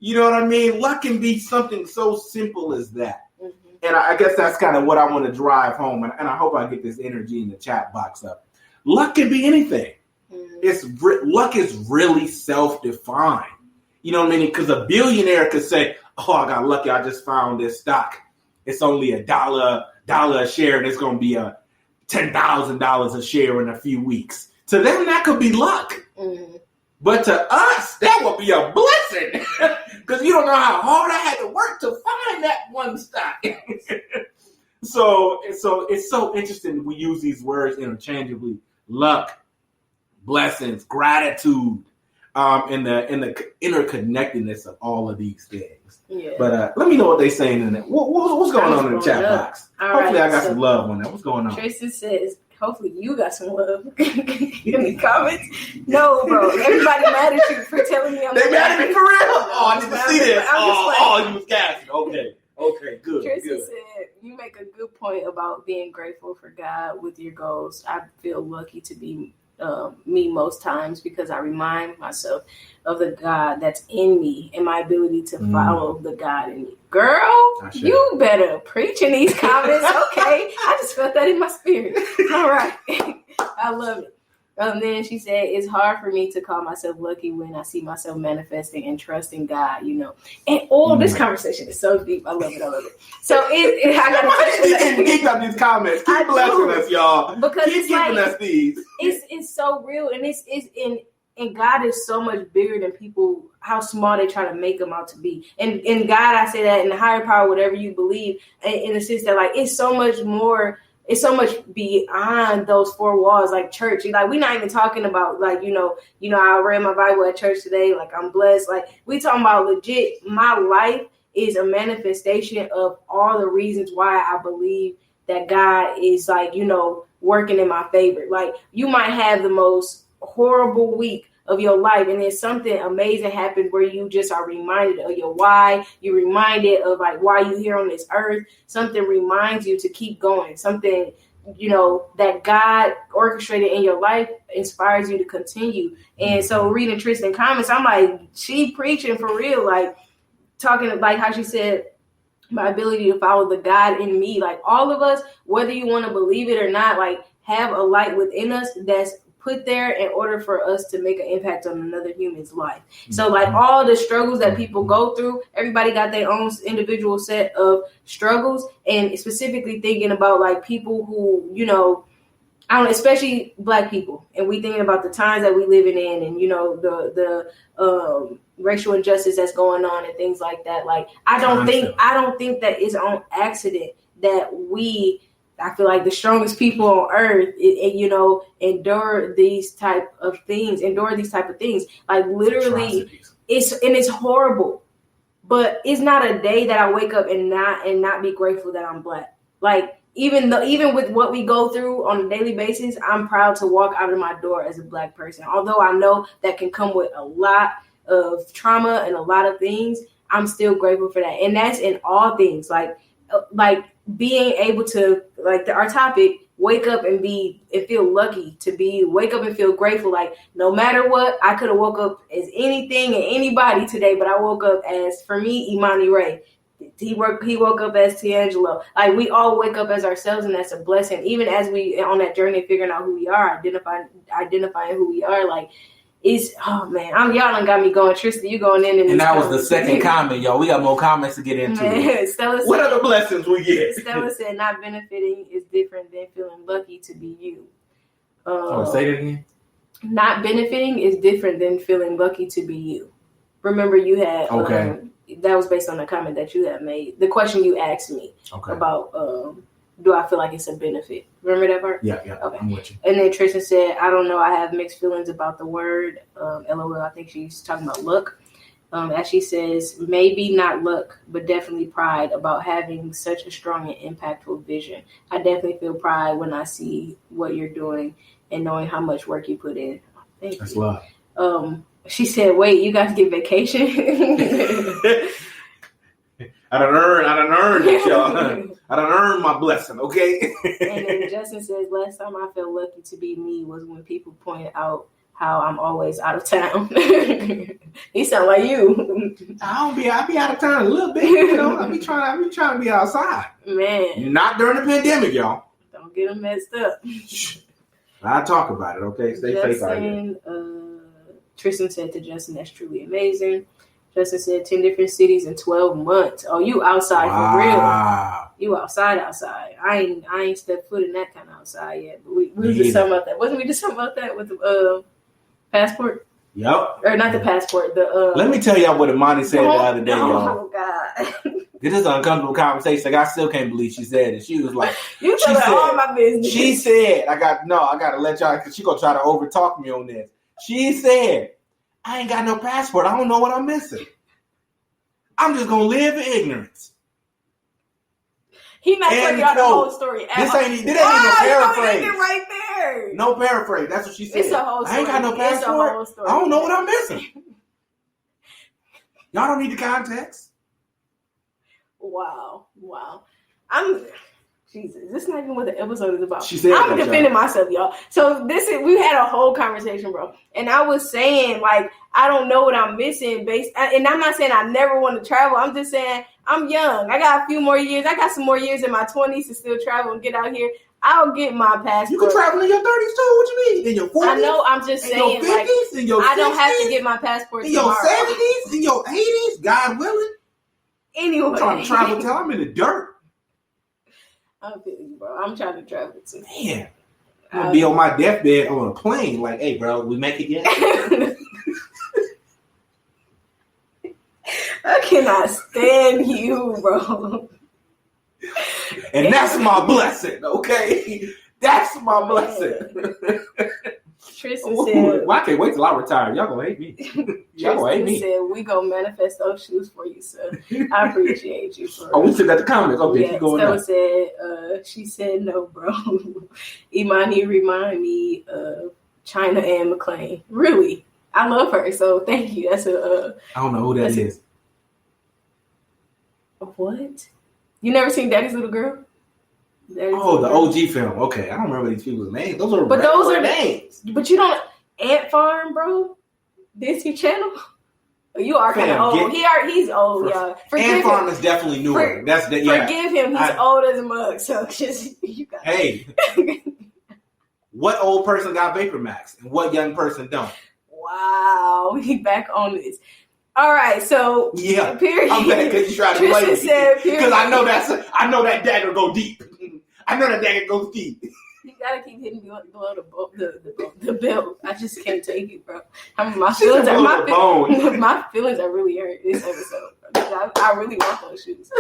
You know what I mean? Luck can be something so simple as that. Mm-hmm. And I guess that's kind of what I want to drive home. And I hope I get this energy in the chat box up. Luck can be anything. Mm-hmm. Luck is really self-defined. You know what I mean? Because a billionaire could say, oh, I got lucky. I just found this stock. It's only $1 a share, and it's going to be $10,000 a share in a few weeks. To them, that could be luck. Mm-hmm. But to us, that would be a blessing because you don't know how hard I had to work to find that one stock. So it's so interesting. We use these words interchangeably: luck, blessings, gratitude, and the interconnectedness of all of these things. Yeah. But let me know what they're saying in it. What's going on in the chat box? Hopefully, I got some love on that. What's going on? Tristan says, hopefully you got some love in the comments. No, bro. Everybody mad at you for telling me I'm They mad at me for real? Oh, I need to see this. You was gassing. Okay, good. Tristan said, you make a good point about being grateful for God with your goals. I feel lucky to be me most times because I remind myself of the God that's in me and my ability to follow the God in me. Girl, you better preach in these comments. Okay, I just felt that in my spirit. All right. I love it. Then she said, it's hard for me to call myself lucky when I see myself manifesting and trusting God, And all this conversation is so deep. I love it. So I got to keep up these comments. Keep blessing us, y'all. Because keep giving us these. It's so real, and and God is so much bigger than people, how small they try to make him out to be. And God, I say that in the higher power, whatever you believe, in the sense that like it's so much more. It's so much beyond those four walls, like church. Like we're not even talking about like, I read my Bible at church today. Like I'm blessed. Like we talking about legit. My life is a manifestation of all the reasons why I believe that God is like, working in my favor. Like you might have the most horrible week of your life, and then something amazing happens where you just are reminded of your why. You're reminded of like why you here on this earth. Something reminds you to keep going. Something, that God orchestrated in your life inspires you to continue. And so reading Tristan comments, I'm like, she preaching for real, like talking like how she said, my ability to follow the God in me. Like all of us, whether you want to believe it or not, like have a light within us that's put there in order for us to make an impact on another human's life. So like all the struggles that people go through, everybody got their own individual set of struggles, and specifically thinking about like people who, especially Black people, and we thinking about the times that we living in, and the racial injustice that's going on and things like that. Like I don't think that is on accident that I feel like the strongest people on earth, endure these type of things. Like literally, it's horrible. But it's not a day that I wake up and not be grateful that I'm Black. Like even with what we go through on a daily basis, I'm proud to walk out of my door as a Black person. Although I know that can come with a lot of trauma and a lot of things, I'm still grateful for that. And that's in all things. Like being able to, like our topic, wake up and feel lucky to wake up and feel grateful. Like no matter what, I could have woke up as anything and anybody today, but I woke up as, for me, Imani Ray. He woke up as Tiangelo. Like we all wake up as ourselves, and that's a blessing. Even as we on that journey of figuring out who we are, identifying who we are, like y'all done got me going. Tristan, you going in, and that was the second comment, y'all. We got more comments to get into. What are the blessings we get? Stella said, "Not benefiting is different than feeling lucky to be you." Say that again. Not benefiting is different than feeling lucky to be you. Remember, you had that was based on the comment that you had made. The question you asked me about, do I feel like it's a benefit? Remember that part? Yeah. Okay. I'm with you. And then Tristan said, I don't know. I have mixed feelings about the word. LOL. I think she's talking about luck. As she says, maybe not luck, but definitely pride about having such a strong and impactful vision. I definitely feel pride when I see what you're doing and knowing how much work you put in. Thank you. That's love. She said, wait, you guys get vacation? I done earned it, y'all. I done earned my blessing, okay? And then Justin says, last time I felt lucky to be me was when people pointed out how I'm always out of town. He sound like you. I be out of town a little bit, I be trying to be outside. Man. Not during the pandemic, y'all. Don't get them messed up. I talk about it, okay? Stay safe out here. Tristan said to Justin, that's truly amazing. Justin said 10 different cities in 12 months. Oh, you outside for real. You outside. I ain't stepped foot in that kind of outside yet. But we were just talking about that. Wasn't we just talking about that with the passport? Yep. Or not the passport. Let me tell y'all what Imani said the other day, y'all. Oh, God. This is an uncomfortable conversation. Like, I still can't believe she said it. She was like, you tell her all my business. She said, I got to let y'all, because she going to try to overtalk me on this. She said, I ain't got no passport. I don't know what I'm missing. I'm just going to live in ignorance. He not telling y'all the whole story. This ain't even a paraphrase. Right there. No paraphrase. That's what she said. It's a whole story. I ain't got no passport. I don't know what I'm missing. Y'all don't need the context. Wow. Jesus, this is not even what the episode is about. She said I'm defending myself, y'all. So we had a whole conversation, bro. And I was saying, like, I don't know what I'm missing and I'm not saying I never want to travel. I'm just saying I'm young. I got a few more years. I got some more years in my 20s to still travel and get out here. I'll get my passport. You can travel in your 30s too. What you mean? In your 40s? I know. I'm just saying, in your 50s, in your 60s, I don't have to get my passport in your 70s, in your 80s, God willing. Anyway, I'm trying to travel till I'm in the dirt. I'm feeling you, bro. I'm trying to travel too. Man, I'm gonna be on my deathbed on a plane. Like, hey, bro, we make it yet? I cannot stand you, bro. And that's my blessing, okay? That's my blessing. Tristan said, well, I can't wait till I retire. Y'all gonna hate me. Y'all gonna hate me. Said, we gonna manifest those shoes for you, sir. I appreciate you for we still got the comments. Okay, keep going Stella said, she said, no, bro. Imani remind me of China Ann McClain. Really, I love her. So thank you. That's a. I don't know who that is. What? You never seen Daddy's Little Girl? The OG film. Okay, I don't remember these people's names. Those are names. But you don't. Ant Farm, bro. Disney Channel. You are kind of old. He's old, y'all. Ant Farm is definitely newer. Forgive him. He's old as a mug. So just you got. Hey, what old person got Vapor Max and what young person don't? Wow, we back on this. All right, so yeah, period. I'm back because you try to play me. Because I know that dagger go deep. I know that dagger goes deep. You gotta keep hitting me below the belt. I just can't take it, bro. My feelings are really hurt this episode. I really want those shoes.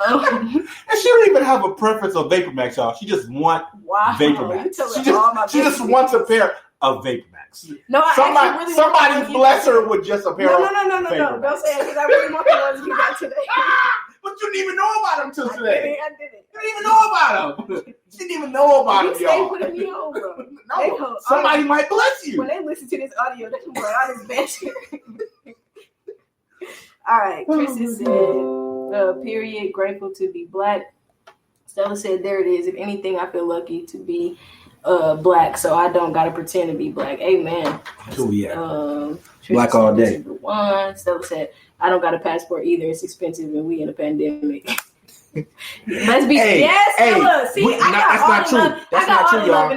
And she don't even have a preference of Vapor Max, y'all. She just wants Vapor Max. She just wants a pair of Vapor Max. No, somebody bless her with just a pair of No. Don't say it because I really want the ones you got today. But you didn't even know about them till today. I didn't. You didn't even know about them. She didn't even know about them, y'all. Stay putting me on, bro. No, somebody might bless you. When they listen to this audio, they can burn out this banter. All right, Chris said, period, grateful to be black. Stella said, there it is. If anything, I feel lucky to be black, so I don't gotta pretend to be black. Amen. Oh yeah. Black all day. One. Stella said, I don't got a passport either. It's expensive, and we in a pandemic. Let's be Stella. See, that's not true. That's not true, y'all.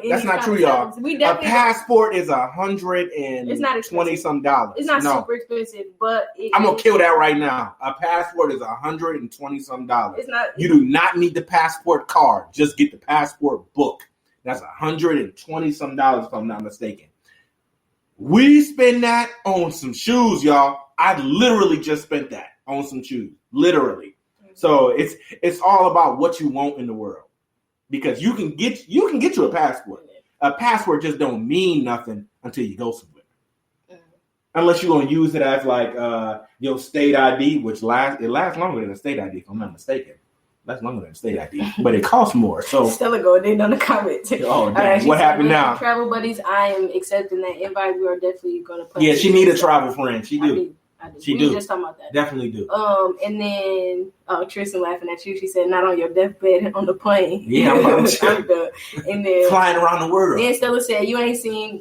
That's not true, y'all. A passport is $120 some dollars. It's not super expensive, but I'm gonna kill that right now. A passport is $120 some dollars. It's not. You do not need the passport card. Just get the passport book. That's $120 some dollars, if I'm not mistaken. We spend that on some shoes, y'all. I literally just spent that on some shoes, literally. So it's all about what you want in the world, because you can get you a passport. A passport just don't mean nothing until you go somewhere, unless you're gonna use it as like your state ID, which lasts longer than a state ID, if I'm not mistaken. That's longer than a state ID, but it costs more. So Stella going in on the comment. Oh, right, what happened now? Travel buddies, I am accepting that invite. We are definitely going to play. Yeah, she need a travel friend. She do. I do. She we do. Just talking about that. Definitely do. And then Tristan laughing at you. She said, "Not on your deathbed, on the plane." Yeah, I'm done. And then flying around the world. Then Stella said, "You ain't seen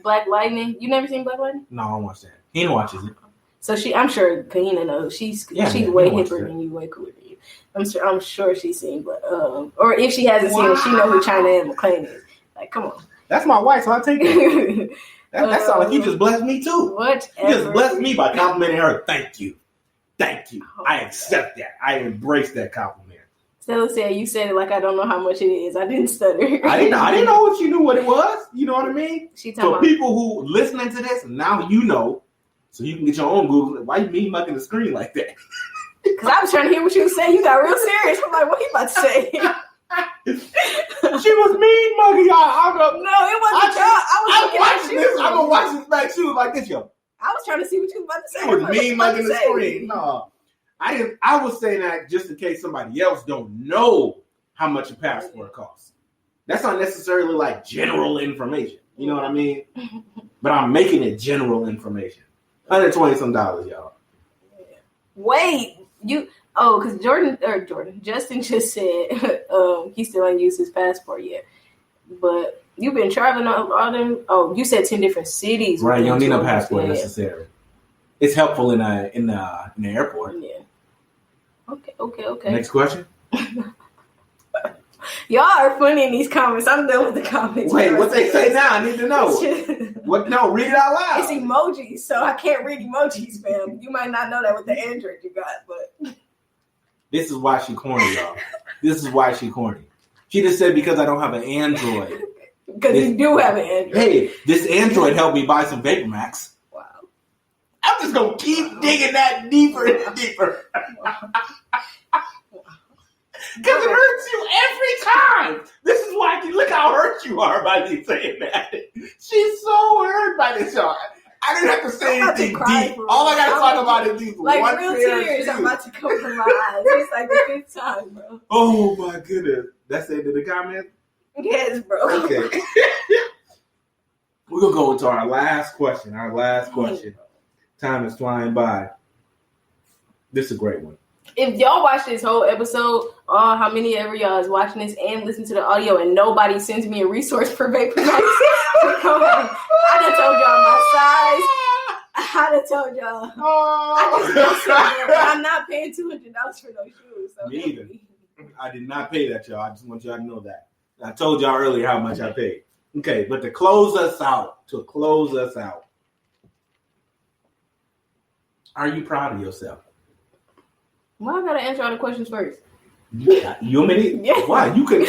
Black Lightning. You never seen Black Lightning?" No, I don't watch that. He watches it. So I'm sure Kahina knows. She's way hipper than you, way cooler than you. I'm sure she's seen, but or if she hasn't seen it, she know who China Ann McClain is. Like, come on. That's my wife, so I'll take it. That sounds like you just blessed me too. Whatever. You just blessed me by complimenting her. Thank you. Oh, I accept that. I embrace that compliment. Stella said, "You said it like I don't know how much it is." I didn't stutter. I didn't know if you knew what it was. You know what I mean? So people who listening to this, now you know, so you can get your own Google. Why you mean mucking the screen like that? Because I was trying to hear what you were saying. You got real serious. I'm like, what you about to say? She was mean mugging y'all. No, it wasn't y'all. I'm watching this. I'm gonna watch this back. She was like this, yo. I was trying to see what you was about to say. She was mean mugging the screen. No, I didn't. I was saying that just in case somebody else don't know how much a passport costs. That's not necessarily like general information. You know what I mean? But I'm making it general information. $120 some, y'all. Wait. Because Justin just said he still ain't used his passport yet. But you've been traveling all them. Oh, you said 10 different cities. Right, you don't need no passport necessarily. It's helpful in the airport. Yeah. Okay. Next question. Y'all are funny in these comments. I'm done with the comments. Wait, what they say now? I need to know. What? No, read it out loud. It's emojis, so I can't read emojis, fam. You might not know that with the Android you got, but this is why she corny, y'all. This is why she corny. She just said because I don't have an Android. Because you do have an Android. Hey, this Android helped me buy some Vapor Max. Wow. I'm just gonna keep digging that deeper and deeper. Because it hurts you every time. This is why, look how hurt you are by me saying that. She's so hurt by this, y'all. I didn't have to say anything deep. All I got to talk about is these like one real tears are about to come from my eyes. It's like the fifth time, bro. Oh, my goodness. That's the end of the comment? Yes, bro. Okay. We're gonna go into our last question. Time is flying by. This is a great one. If y'all watch this whole episode, how many ever y'all is watching this and listen to the audio, and nobody sends me a resource for Vapor Max, I done told y'all my size. I done told y'all. I'm not paying $200 for those shoes. So Me either. I did not pay that, y'all. I just want y'all to know that. I told y'all earlier how much I paid. Okay, but to close us out, are you proud of yourself? Well, I gotta answer all the questions first. You want me to? Yeah. Why? You could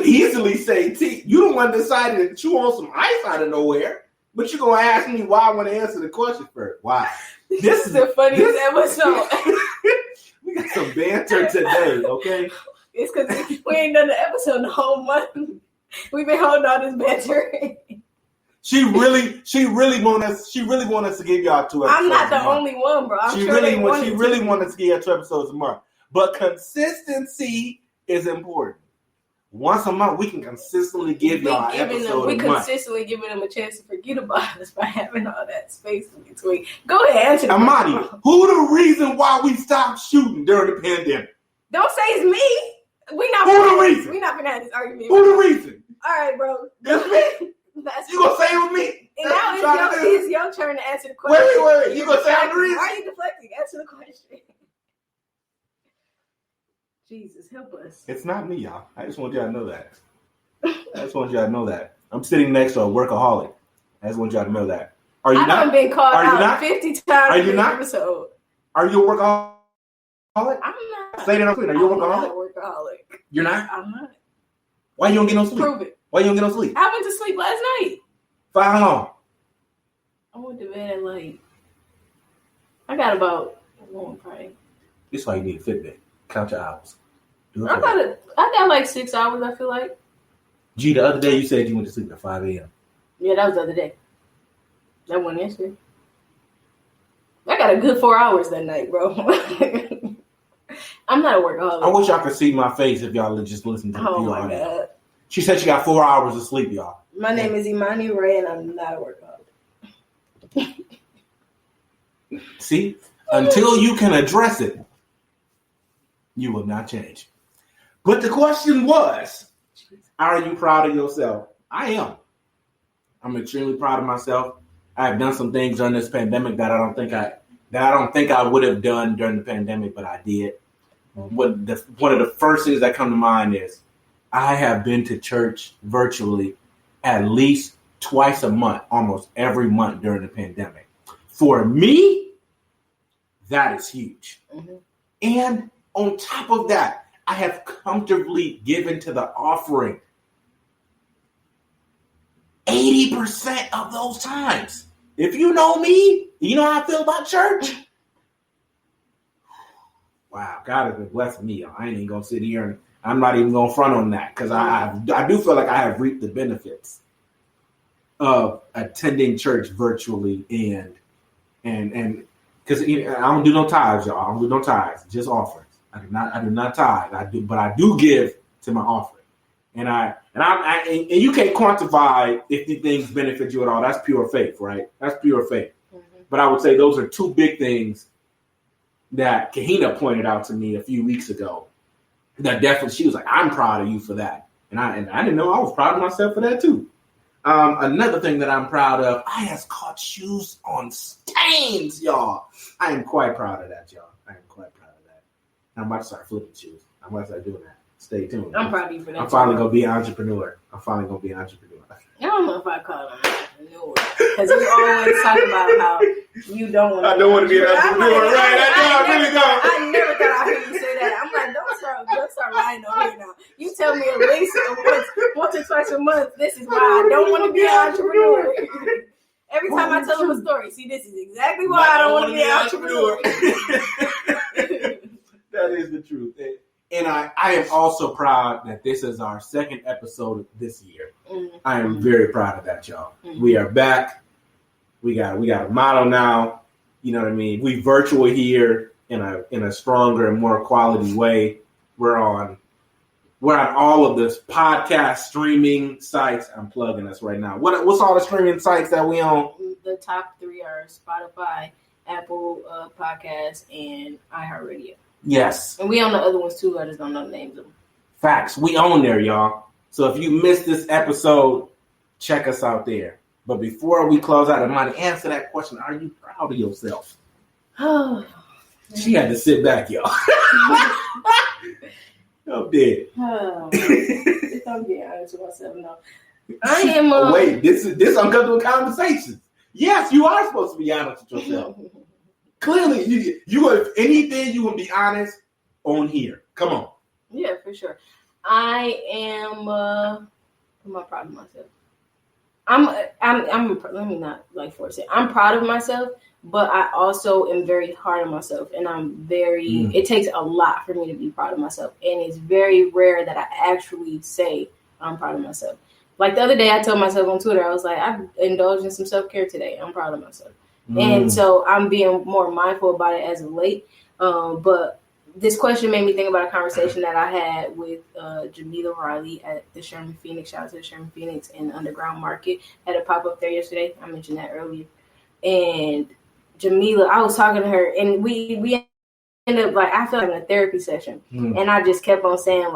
easily say, T, you the one decided to chew on some ice out of nowhere, but you're going to ask me why I want to answer the question first. Why? This is the funniest episode. We got some banter today, okay? It's because we ain't done the episode the whole month. We've been holding all this banter. She really want us to give y'all 2 episodes. I'm not the only one, bro. She really wanted us to give y'all 2 episodes a month. But consistency is important. Once a month, we can consistently give y'all an episode a month. We consistently giving them a chance to forget about us by having all that space in between. Go ahead, answer the Amani, question. who the reason why we stopped shooting during the pandemic? Don't say it's me. We not Who the reason? We not gonna have this argument. Who the reason? All right, bro. It's me. You gonna say it with me? And now it's your turn to answer the question. Wait. You gonna say I'm the reason? Why are you deflecting? Answer the question. Jesus, help us. It's not me, y'all. I just want y'all to know that. I'm sitting next to a workaholic. I just want y'all to know that. Are you not? I've been called out 50 times in this episode. Are you a workaholic? I'm not. Say that on screen. Are you a workaholic? I'm not a workaholic. You're not? I'm not. Why you don't get no sleep? Prove it. Why you don't get no sleep? I went to sleep last night. For how long? I went to bed at like, I got about, probably. This is why you need a Fitbit. Count your hours. I got like 6 hours, I feel like. G, the other day you said you went to sleep at 5 a.m. Yeah, that was the other day. That wasn't yesterday. I got a good 4 hours that night, bro. I'm not a workaholic. I wish y'all could see my face if y'all just listen to the Oh my audio. God. She said she got 4 hours of sleep, y'all. My name is Imani Ray, and I'm not a workaholic. See? Until you can address it, you will not change. But the question was, are you proud of yourself? I am. I'm extremely proud of myself. I have done some things during this pandemic that I don't think I would have done during the pandemic, but I did. One of the first things that come to mind is I have been to church virtually at least twice a month, almost every month during the pandemic. For me, that is huge. Mm-hmm. And on top of that, I have comfortably given to the offering 80% of those times. If you know me, you know how I feel about church. Wow, God has been blessing me. I ain't even going to sit here and I'm not even going to front on that because I do feel like I have reaped the benefits of attending church virtually and because I don't do no tithes, y'all. I don't do no tithes, just offerings. I do not tithe. But I do give to my offering, and you can't quantify if these things benefit you at all. That's pure faith, right? That's pure faith. Mm-hmm. But I would say those are 2 big things that Kahina pointed out to me a few weeks ago. That definitely, she was like, "I'm proud of you for that," and I didn't know I was proud of myself for that too. Another thing that I'm proud of, I has caught shoes on stains, y'all. I am quite proud of that, y'all. I am quite proud of that. I'm about to start flipping shoes. I'm about to start doing that. Stay tuned. I'm proud of you for that. I'm finally going to be an entrepreneur. I don't know if I call him an entrepreneur. Because you always talk about how you don't want to I don't want to be an entrepreneur, right? I really don't. I never thought I'd hear you say that. I'm like, don't start lying over here now. You tell me at least once or twice a month, this is why I don't want to be an entrepreneur. Every time I tell them a story, see, this is exactly why I don't want to be an entrepreneur. That is the truth. And I am also proud that this is our 2nd episode this year. Mm-hmm. I am very proud of that, y'all. Mm-hmm. We are back. We got a model now. You know what I mean? We virtual here in a stronger and more quality way. We're on We're on all of this podcast streaming sites. I'm plugging us right now. What's all the streaming sites that we on? The top 3 are Spotify, Apple Podcasts, and iHeartRadio. Yes. And we own the other ones too. I just don't know the names of them. Facts. We own there, y'all. So if you missed this episode, check us out there. But before we close out, Imani, answer that question. Are you proud of yourself? She had to sit back, y'all. I'm dead. If I'm being honest with myself, no. I am. Wait, this uncomfortable conversations. Yes, you are supposed to be honest with yourself. Clearly, you if anything, you will be honest on here. Come on. Yeah, for sure. I am. I'm not proud of myself. Let me not force it. I'm proud of myself, but I also am very hard on myself, and I'm very. It takes a lot for me to be proud of myself, and it's very rare that I actually say I'm proud of myself. Like the other day, I told myself on Twitter, I was like, I've indulged in some self-care today. I'm proud of myself, and so I'm being more mindful about it as of late. But this question made me think about a conversation that I had with Jamila Riley at the Sherman Phoenix. Shout out to the Sherman Phoenix in the Underground Market. Had a pop-up there yesterday. I mentioned that earlier. And Jamila, I was talking to her, and we ended up, I felt like in a therapy session. And I just kept on saying,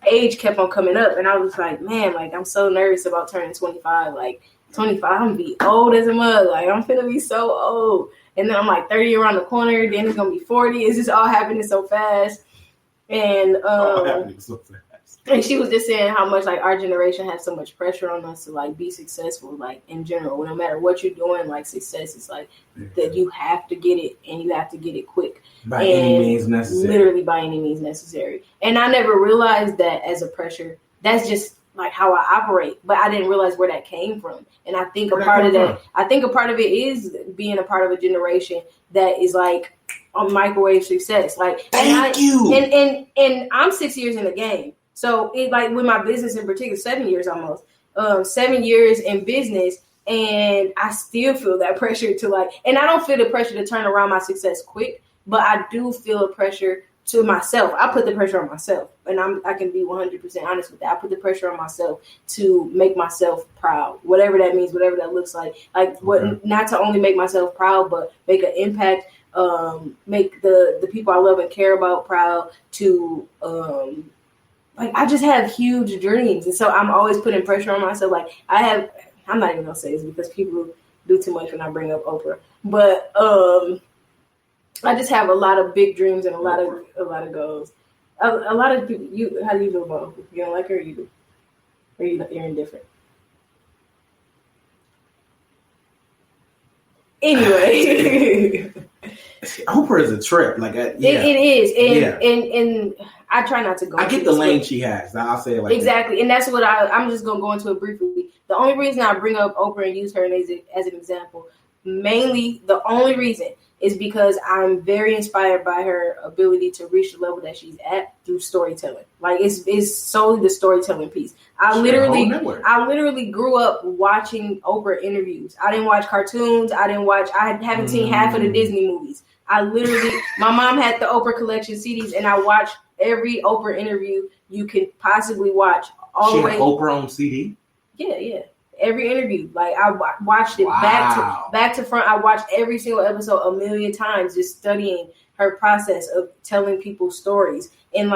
age kept on coming up. And I was like, man, I'm so nervous about turning 25. 25, I'm going to be old as a mug. I'm going to be so old. And then I'm 30 around the corner. Then it's going to be 40. It's just all happening so fast. And and she was just saying how much our generation has so much pressure on us to be successful, in general. No matter what you're doing, success is that you have to get it, and you have to get it quick. By any means necessary. Literally by any means necessary. And I never realized that as a pressure. That's just how I operate, but I didn't realize where that came from. And I think a part of it is being a part of a generation that is a microwave success. Thank you. And I'm 6 years in the game. So it with my business in particular, 7 years almost, 7 years in business. And I still feel that pressure to and I don't feel the pressure to turn around my success quick, but I do feel a pressure to myself. I put the pressure on myself, and I can be 100% honest with that. I put the pressure on myself to make myself proud, whatever that means, whatever that looks like. Not to only make myself proud, but make an impact, make the people I love and care about proud. To I just have huge dreams, and so I'm always putting pressure on myself. I'm not even gonna say this because people do too much when I bring up Oprah, but I just have a lot of big dreams and a lot of goals. A lot of people. How do you feel about Oprah? You don't like her, or you do? Or you're indifferent? Anyway, Oprah is a trip. It is, and I try not to go. I get the lane she has. I'll say it exactly, and that's what I'm just gonna go into it briefly. The only reason I bring up Oprah and use her as an example, mainly the only reason, is because I'm very inspired by her ability to reach the level that she's at through storytelling. It's solely the storytelling piece. I literally grew up watching Oprah interviews. I didn't watch cartoons. I haven't seen half of the Disney movies. My mom had the Oprah collection CDs, and I watched every Oprah interview you can possibly watch. All the way. Oprah on CD? Yeah. Every interview, I watched it back to front. I watched every single episode a million times, just studying her process of telling people stories. And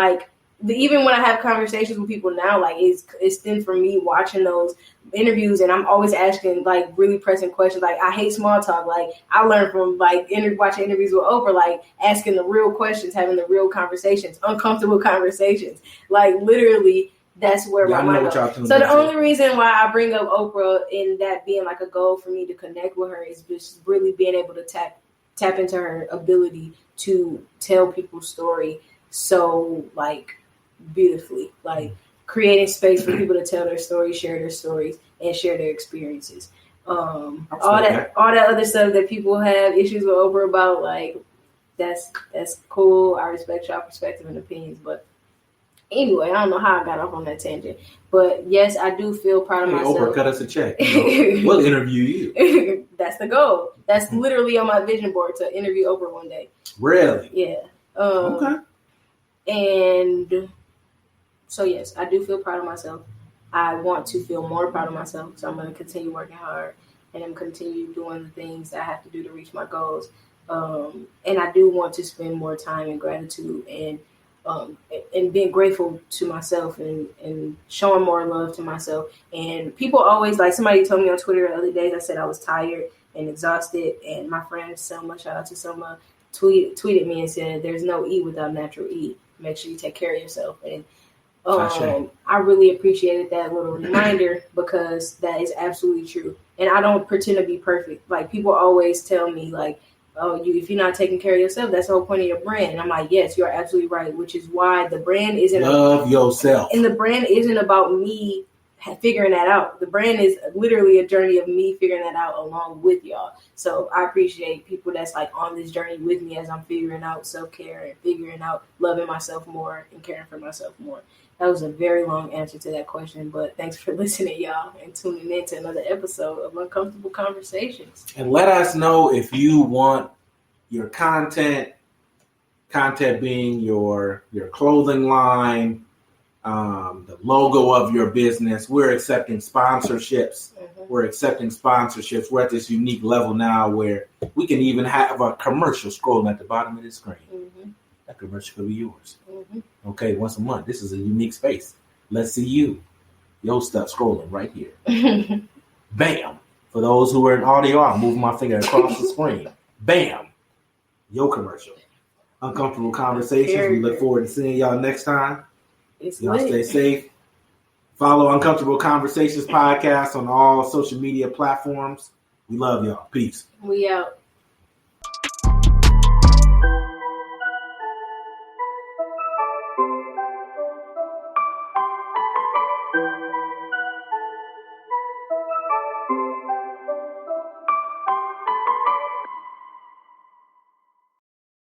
even when I have conversations with people now, it's stemmed from me watching those interviews, and I'm always asking really pressing questions. I hate small talk. I learned from watching interviews with Oprah, asking the real questions, having the real conversations, uncomfortable conversations. Literally. That's where my mind goes. So the only reason why I bring up Oprah and that being a goal for me to connect with her is just really being able to tap into her ability to tell people's story so beautifully, creating space for people to tell their stories, share their stories, and share their experiences. All that other stuff that people have issues with Oprah about, that's cool. I respect y'all perspective and opinions, but anyway, I don't know how I got off on that tangent, but yes, I do feel proud of myself. Oprah, cut us a check. We'll interview you. That's the goal. That's literally on my vision board, to interview Oprah one day. Really? Yeah. Okay. And So yes, I do feel proud of myself. I want to feel more proud of myself. So I'm going to continue working hard, and I'm continue doing the things that I have to do to reach my goals. And I do want to spend more time in gratitude and being grateful to myself and showing more love to myself. And people always, like, somebody told me on Twitter the other day, I said I was tired and exhausted. And my friend Selma, shout out to Selma, tweeted me and said, "There's no E without natural E. Make sure you take care of yourself." And I really appreciated that little reminder, because that is absolutely true. And I don't pretend to be perfect. Like, people always tell me, like, "Oh, if you're not taking care of yourself, that's the whole point of your brand." And I'm like, yes, you're absolutely right. Which is why the brand isn't love yourself, and the brand isn't about me figuring that out. The brand is literally a journey of me figuring that out along with y'all. So I appreciate people that's like on this journey with me as I'm figuring out self-care and figuring out loving myself more and caring for myself more. That was a very long answer to that question, but thanks for listening, y'all, and tuning in to another episode of Uncomfortable Conversations. And let us know if you want your content being your clothing line, the logo of your business. We're accepting sponsorships. Mm-hmm. We're accepting sponsorships. We're at this unique level now where we can even have a commercial scrolling at the bottom of the screen. Mm-hmm. That commercial could be yours. Mm-hmm. Okay, once a month. This is a unique space. Let's see you. Your stuff scrolling right here. Bam. For those who are in audio, I'll move my finger across the screen. Bam. Your commercial. Uncomfortable Conversations. We look forward to seeing y'all next time. Y'all stay safe. Follow Uncomfortable Conversations podcast on all social media platforms. We love y'all. Peace. We out.